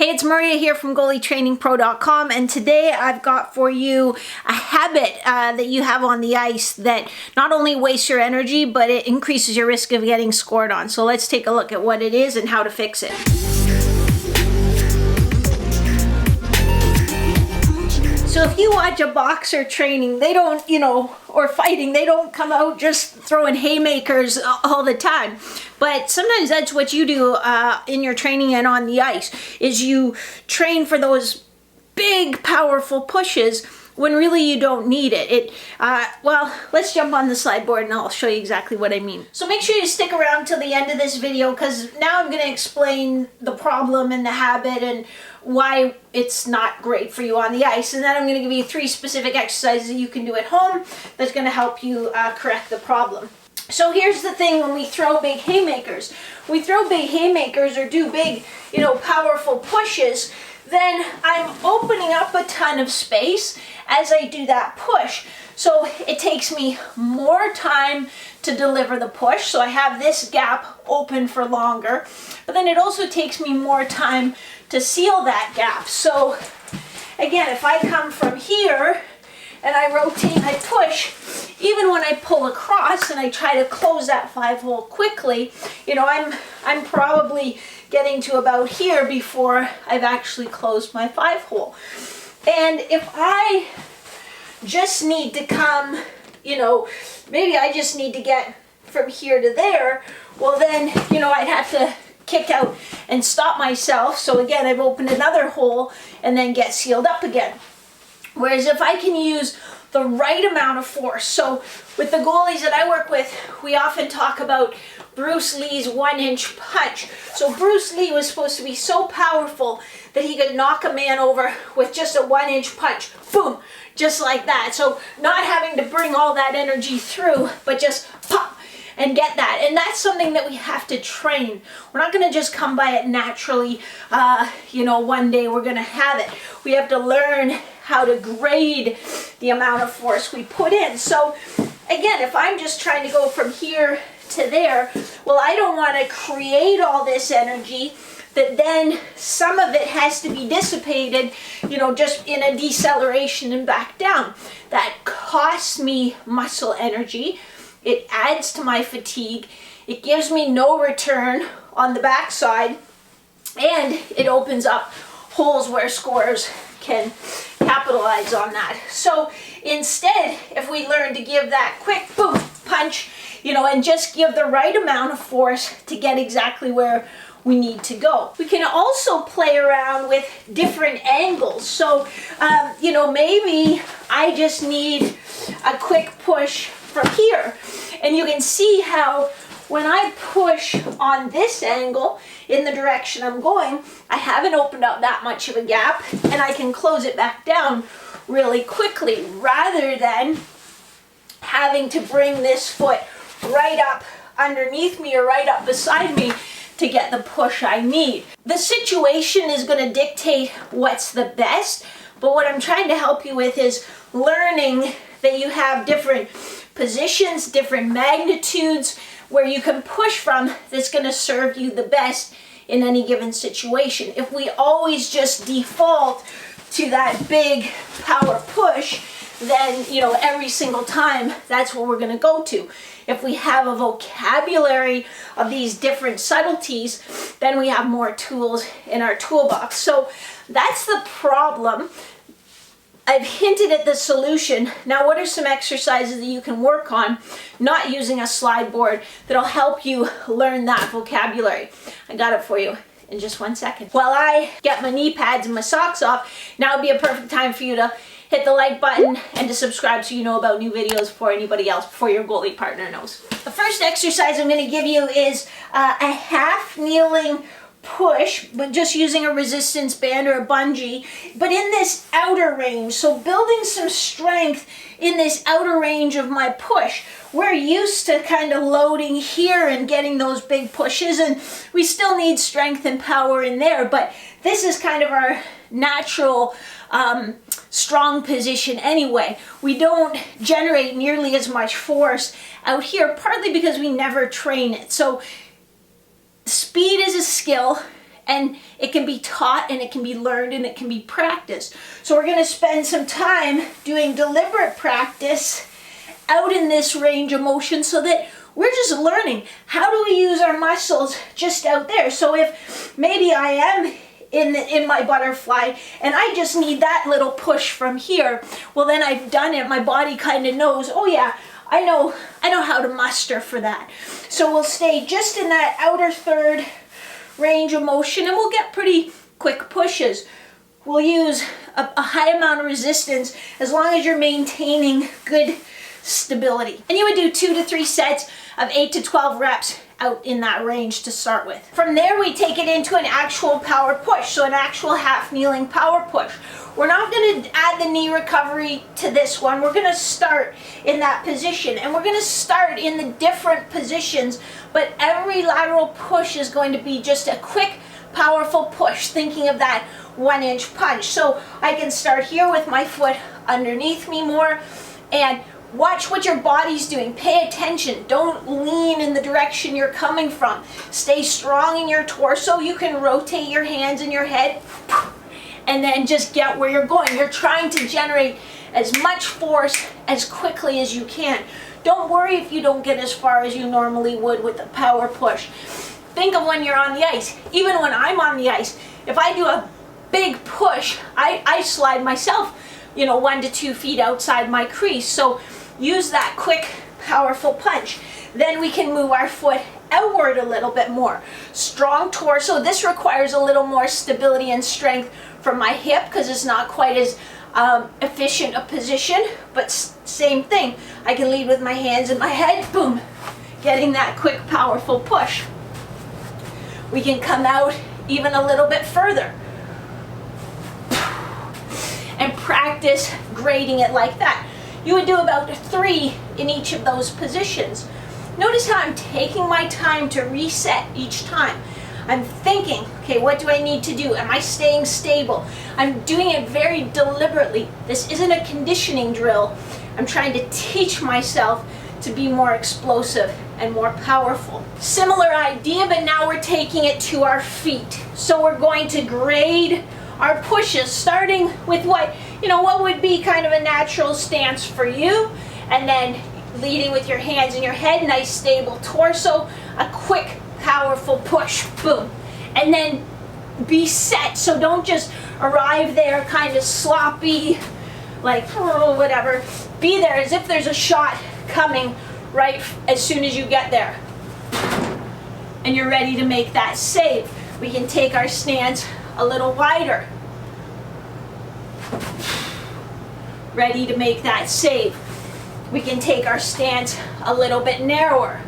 Hey, it's Maria here from GoalieTrainingPro.com, and today I've got for you a habit that you have on the ice that not only wastes your energy, but it increases your risk of getting scored on. So let's take a look at what it is and how to fix it. So if you watch a boxer training, they don't, or fighting, they don't come out just throwing haymakers all the time. But sometimes that's what you do in your training and on the ice, is you train for those big, powerful pushes when really you don't need it. Well, let's jump on the slide board and I'll show you exactly what I mean. So make sure you stick around till the end of this video, because now I'm going to explain the problem and the habit and why it's not great for you on the ice. And then I'm going to give you 3 specific exercises that you can do at home that's going to help you correct the problem. So here's the thing: when we throw big haymakers, or do big, powerful pushes, then I'm opening up a ton of space as I do that push. So it takes me more time to deliver the push, so I have this gap open for longer, but then it also takes me more time to seal that gap. So again, if I come from here and I rotate, I push, even when I pull across and I try to close that 5-hole quickly, I'm probably getting to about here before I've actually closed my 5-hole. And if I just need to come, maybe I just need to get from here to there, well then, I'd have to kick out and stop myself. So again, I've opened another hole and then get sealed up again. Whereas if I can use the right amount of force, so with the goalies that I work with, we often talk about Bruce Lee's 1-inch punch. So Bruce Lee was supposed to be so powerful that he could knock a man over with just a 1-inch punch. Boom, just like that. So not having to bring all that energy through, but just pop and get that. And that's something that we have to train. We're not going to just come by it naturally. One day we're going to have it. We have to learn how to grade the amount of force we put in. So again, if I'm just trying to go from here to there, well, I don't want to create all this energy that then some of it has to be dissipated, just in a deceleration and back down. That costs me muscle energy. It adds to my fatigue. It gives me no return on the backside, and it opens up holes where scorers can capitalize on that. So instead, if we learn to give that quick boom punch, and just give the right amount of force to get exactly where we need to go. We can also play around with different angles. So, maybe I just need a quick push from here. And you can see how when I push on this angle in the direction I'm going, I haven't opened up that much of a gap, and I can close it back down really quickly, rather than having to bring this foot right up underneath me or right up beside me to get the push I need. The situation is going to dictate what's the best, but what I'm trying to help you with is learning that you have different positions, different magnitudes where you can push from that's going to serve you the best in any given situation. If we always just default to that big power push, then every single time that's what we're going to go to. If we have a vocabulary of these different subtleties, then we have more tools in our toolbox. So that's the problem. I've hinted at the solution. Now, what are some exercises that you can work on, not using a slide board, that'll help you learn that vocabulary? I got it for you in just 1 second. While I get my knee pads and my socks off, now would be a perfect time for you to hit the like button and to subscribe so you know about new videos before anybody else, before your goalie partner knows. The first exercise I'm going to give you is a half kneeling push, but just using a resistance band or a bungee, but in this outer range. So building some strength in this outer range of my push. We're used to kind of loading here and getting those big pushes, and we still need strength and power in there, but this is kind of our natural strong position anyway. We don't generate nearly as much force out here, partly because we never train it. So speed is a skill, And it can be taught and it can be learned and it can be practiced. So we're going to spend some time doing deliberate practice out in this range of motion so that we're just learning how do we use our muscles just out there. So if maybe I am in my butterfly and I just need that little push from here, well then I've done it. My body kind of knows, oh yeah, I know how to muster for that. So we'll stay just in that outer third range of motion and we'll get pretty quick pushes. We'll use a high amount of resistance as long as you're maintaining good stability. And you would do 2 to 3 sets of 8 to 12 reps out in that range to start with. From there we take it into an actual power push, so an actual half kneeling power push. We're not going to add the knee recovery to this one. We're going to start in that position and we're going to start in the different positions, but every lateral push is going to be just a quick powerful push, thinking of that 1-inch punch. So I can start here with my foot underneath me more and watch what your body's doing. Pay attention. Don't lean in the direction you're coming from. Stay strong in your torso. You can rotate your hands and your head and then just get where you're going. You're trying to generate as much force as quickly as you can. Don't worry if you don't get as far as you normally would with a power push. Think of when you're on the ice. Even when I'm on the ice, if I do a big push, I slide myself, 1 to 2 feet outside my crease. So use that quick, powerful punch. Then we can move our foot outward a little bit more. Strong torso. This requires a little more stability and strength from my hip because it's not quite as efficient a position, but same thing. I can lead with my hands and my head, boom, getting that quick, powerful push. We can come out even a little bit further and practice grading it like that. You would do about 3 in each of those positions. Notice how I'm taking my time to reset each time. I'm thinking, okay, what do I need to do? Am I staying stable? I'm doing it very deliberately. This isn't a conditioning drill. I'm trying to teach myself to be more explosive and more powerful. Similar idea, but now we're taking it to our feet. So we're going to grade our pushes, starting with what would be kind of a natural stance for you, and then leading with your hands and your head, nice stable torso, a quick powerful push, boom, and then be set. So don't just arrive there kind of sloppy, like whatever. Be there as if there's a shot coming right as soon as you get there and you're ready to make that save. We can take our stance a little wider, ready to make that save. We can take our stance a little bit narrower,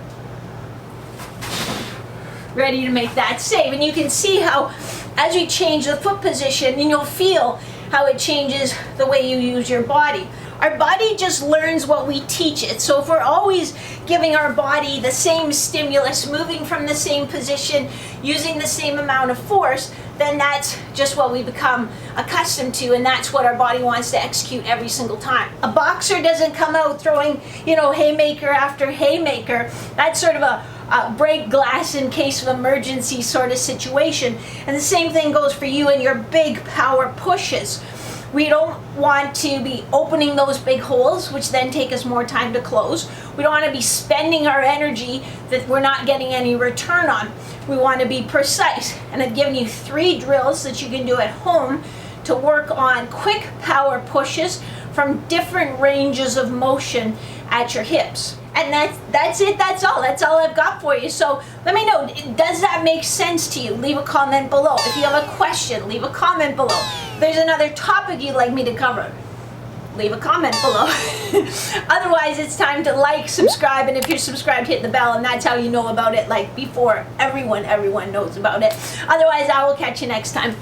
ready to make that save. And you can see how as we change the foot position, and you'll feel how it changes the way you use your body. Our body just learns what we teach it. So if we're always giving our body the same stimulus, moving from the same position, using the same amount of force, then that's just what we become accustomed to, and that's what our body wants to execute every single time. A boxer doesn't come out throwing, haymaker after haymaker. That's sort of a break glass in case of emergency sort of situation. And the same thing goes for you and your big power pushes. We don't want to be opening those big holes, which then take us more time to close. We don't want to be spending our energy that we're not getting any return on. We want to be precise. And I've given you 3 drills that you can do at home to work on quick power pushes from different ranges of motion at your hips. And that's it, that's all I've got for you. So let me know, does that make sense to you? Leave a comment below. If you have a question, leave a comment below. If there's another topic you'd like me to cover, leave a comment below. Otherwise, it's time to like, subscribe, and if you're subscribed, hit the bell, and that's how you know about it, like before everyone knows about it. Otherwise, I will catch you next time.